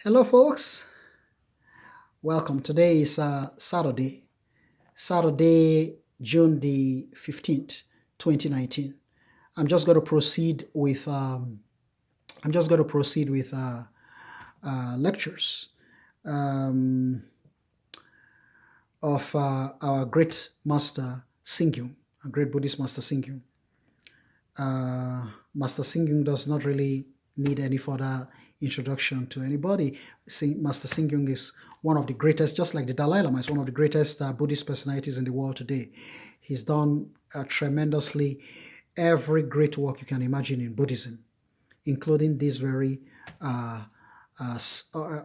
Hello, folks. Welcome. Today is Saturday, June the 15th, 2019. I'm just going to proceed with lectures of our great master Singyung, a great Buddhist master Singyung. Master Singyung does not really need any further introduction to anybody. Master Singyung is one of the greatest, just like the Dalai Lama is one of the greatest Buddhist personalities in the world today. He's done tremendously every great work you can imagine in Buddhism, including this very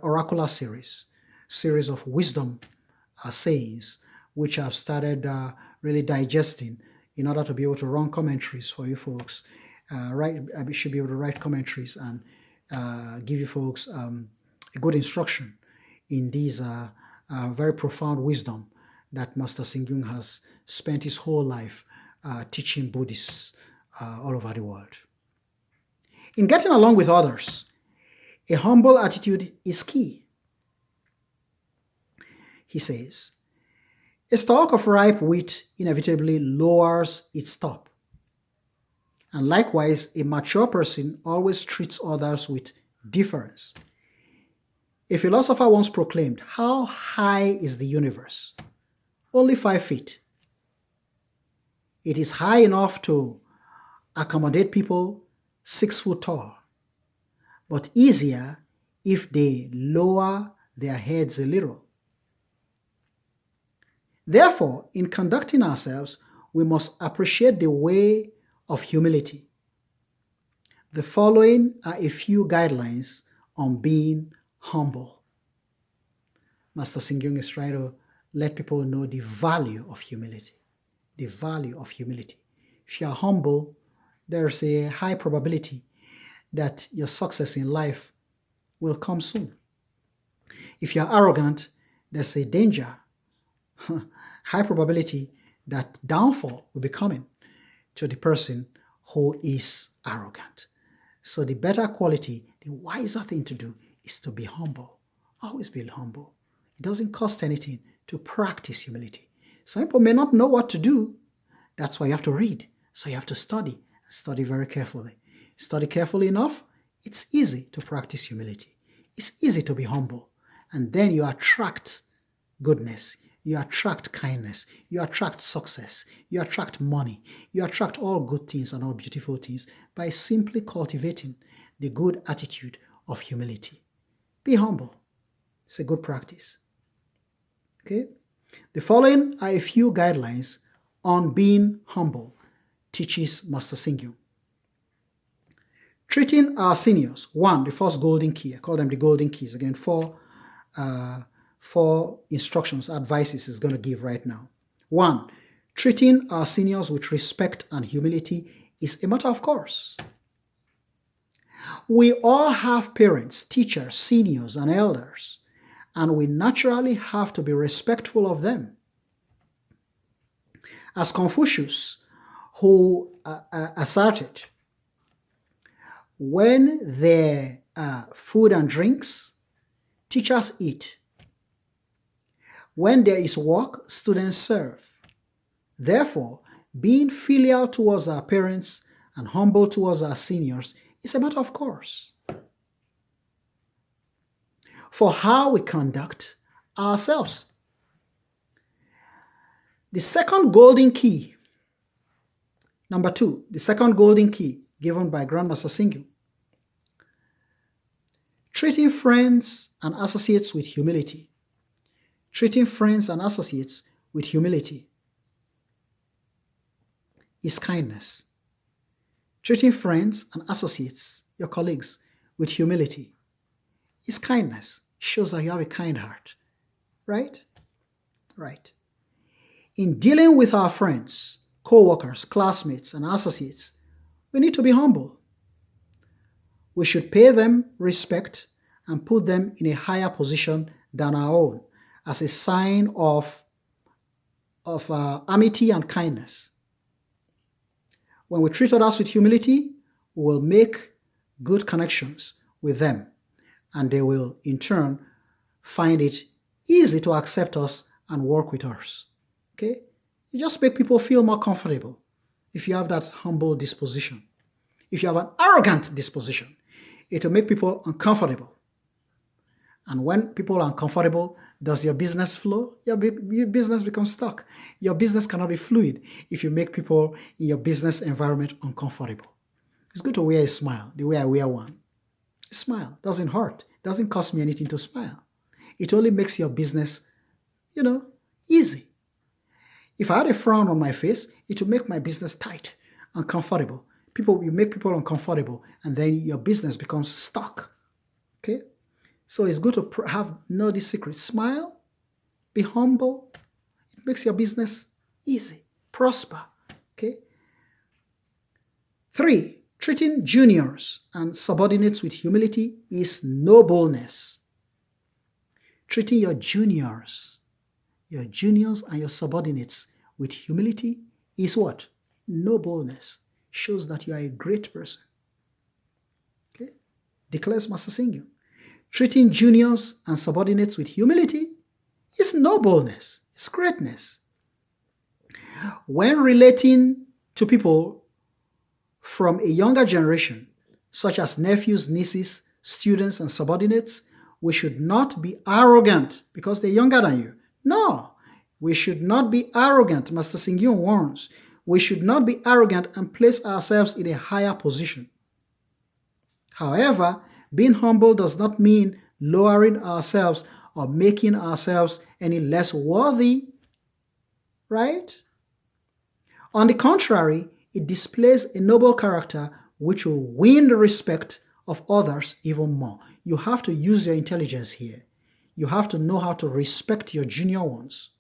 oracular series of wisdom sayings, which I've started really digesting in order to be able to run commentaries for you folks. I should be able to write commentaries and give you folks a good instruction in these very profound wisdom that Master Singyung has spent his whole life teaching Buddhists all over the world. In getting along with others, a humble attitude is key. He says, a stalk of ripe wheat inevitably lowers its top. And likewise, a mature person always treats others with deference. A philosopher once proclaimed, "How high is the universe? Only 5 feet. It is high enough to accommodate people 6 foot tall, but easier if they lower their heads a little." Therefore, in conducting ourselves, we must appreciate the way of humility. The following are a few guidelines on being humble. Master Singyung is trying to let people know the value of humility. The value of humility. If you are humble, there's a high probability that your success in life will come soon. If you are arrogant, there's a danger, high probability that downfall will be coming to the person who is arrogant. So the better quality, the wiser thing to do is to be humble. Always be humble. It doesn't cost anything to practice humility. Some people may not know what to do. That's why you have to read. So you have to study. Study very carefully. Study carefully enough, it's easy to practice humility. It's easy to be humble. And then you attract goodness. You attract kindness. You attract success. You attract money. You attract all good things and all beautiful things by simply cultivating the good attitude of humility. Be humble. It's a good practice. Okay? The following are a few guidelines on being humble, teaches Master Singyung. Treating our seniors. 1, the first golden key. I call them the golden keys. Again, 4 instructions, advices is going to give right now. 1, treating our seniors with respect and humility is a matter of course. We all have parents, teachers, seniors, and elders, and we naturally have to be respectful of them. As Confucius, who asserted, when there are food and drinks, teachers eat. When there is work, students serve. Therefore, being filial towards our parents and humble towards our seniors is a matter of course. For how we conduct ourselves. The second golden key, number 2, the second golden key given by Grandmaster Singyung. Treating friends and associates with humility. Treating friends and associates with humility is kindness. Treating friends and associates, your colleagues, with humility is kindness. Shows that you have a kind heart. Right? Right. In dealing with our friends, co-workers, classmates, and associates, we need to be humble. We should pay them respect and put them in a higher position than our own, as a sign of amity and kindness. When we treat others with humility, we will make good connections with them and they will in turn find it easy to accept us and work with us. Okay? You just make people feel more comfortable if you have that humble disposition. If you have an arrogant disposition, it will make people uncomfortable. And when people are uncomfortable, does your business flow? Your business becomes stuck. Your business cannot be fluid if you make people in your business environment uncomfortable. It's good to wear a smile the way I wear one. A smile doesn't hurt. It doesn't cost me anything to smile. It only makes your business, easy. If I had a frown on my face, it will make my business tight, uncomfortable. You make people uncomfortable, and then your business becomes stuck. Okay? So it's good to know this secret. Smile, be humble. It makes your business easy, prosper. Okay? 3, treating juniors and subordinates with humility is nobleness. Treating your juniors and your subordinates with humility is what? Nobleness. Shows that you are a great person. Okay? Declares Master Singh. Treating juniors and subordinates with humility is nobleness. It's greatness. When relating to people from a younger generation, such as nephews, nieces, students, and subordinates, we should not be arrogant because they're younger than you. No, we should not be arrogant. Master Singh warns. We should not be arrogant and place ourselves in a higher position. However, being humble does not mean lowering ourselves or making ourselves any less worthy, right? On the contrary, it displays a noble character which will win the respect of others even more. You have to use your intelligence here. You have to know how to respect your junior ones.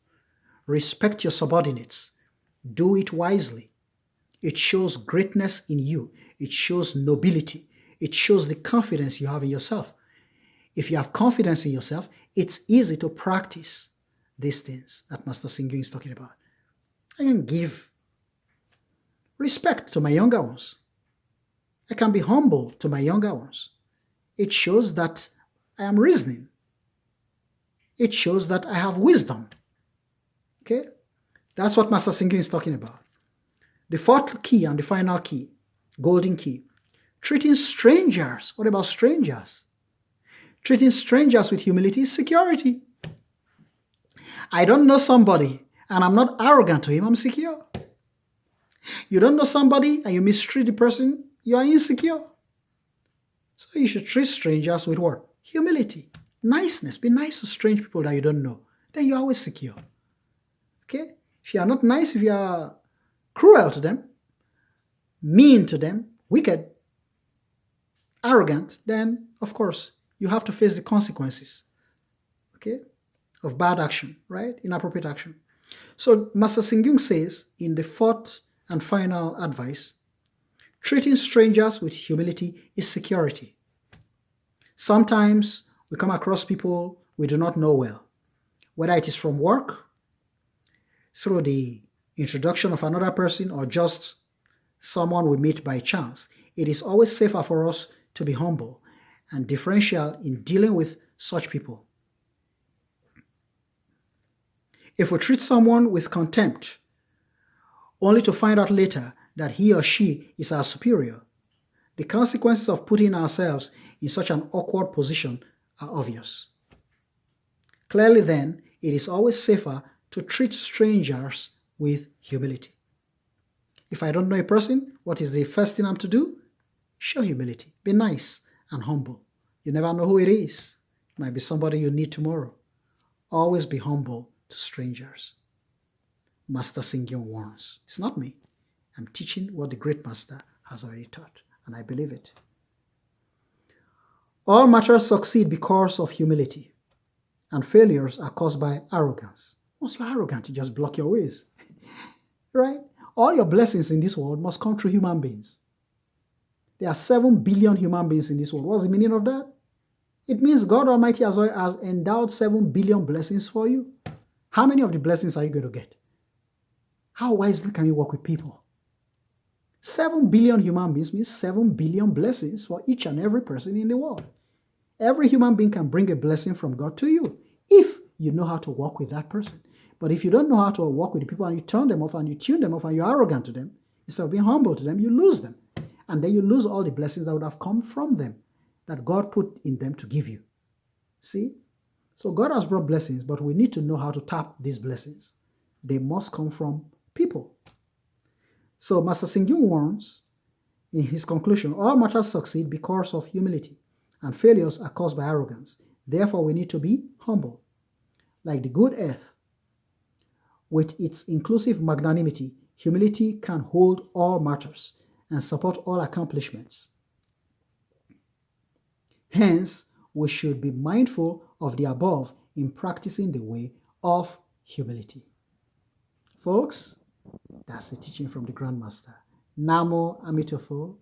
Respect your subordinates. Do it wisely. It shows greatness in you. It shows nobility. It shows the confidence you have in yourself. If you have confidence in yourself, it's easy to practice these things that Master Singh is talking about. I can give respect to my younger ones. I can be humble to my younger ones. It shows that I am reasoning. It shows that I have wisdom. Okay? That's what Master Singh is talking about. The 4th key and the final key, golden key, treating strangers. What about strangers? Treating strangers with humility is security. I don't know somebody and I'm not arrogant to him, I'm secure. You don't know somebody and you mistreat the person, you are insecure. So you should treat strangers with what? Humility, niceness. Be nice to strange people that you don't know. Then you're always secure. Okay? If you are not nice, if you are cruel to them, mean to them, wicked, arrogant, then of course you have to face the consequences, okay, of bad action, right? Inappropriate action. So Master Singh says in the 4th and final advice, treating strangers with humility is security. Sometimes we come across people we do not know well, whether it is from work, through the introduction of another person, or just someone we meet by chance. It is always safer for us to be humble and differential in dealing with such people. If we treat someone with contempt, only to find out later that he or she is our superior, the consequences of putting ourselves in such an awkward position are obvious. Clearly then, it is always safer to treat strangers with humility. If I don't know a person, what is the first thing I'm to do? Show humility. Be nice and humble. You never know who it is. It might be somebody you need tomorrow. Always be humble to strangers. Master Singh warns. It's not me. I'm teaching what the great master has already taught, and I believe it. All matters succeed because of humility, and failures are caused by arrogance. Once you're arrogant, you just block your ways. Right? All your blessings in this world must come through human beings. There are 7 billion human beings in this world. What's the meaning of that? It means God Almighty has endowed 7 billion blessings for you. How many of the blessings are you going to get? How wisely can you work with people? 7 billion human beings means 7 billion blessings for each and every person in the world. Every human being can bring a blessing from God to you if you know how to walk with that person. But if you don't know how to walk with the people and you turn them off and you tune them off and you're arrogant to them, instead of being humble to them, you lose them. And then you lose all the blessings that would have come from them, that God put in them to give you. See? So God has brought blessings, but we need to know how to tap these blessings. They must come from people. So Master Singyun warns in his conclusion, all matters succeed because of humility, and failures are caused by arrogance. Therefore, we need to be humble. Like the good earth, with its inclusive magnanimity, humility can hold all matters and support all accomplishments. Hence, we should be mindful of the above in practicing the way of humility. Folks, that's the teaching from the Grandmaster. Namo Amitofo.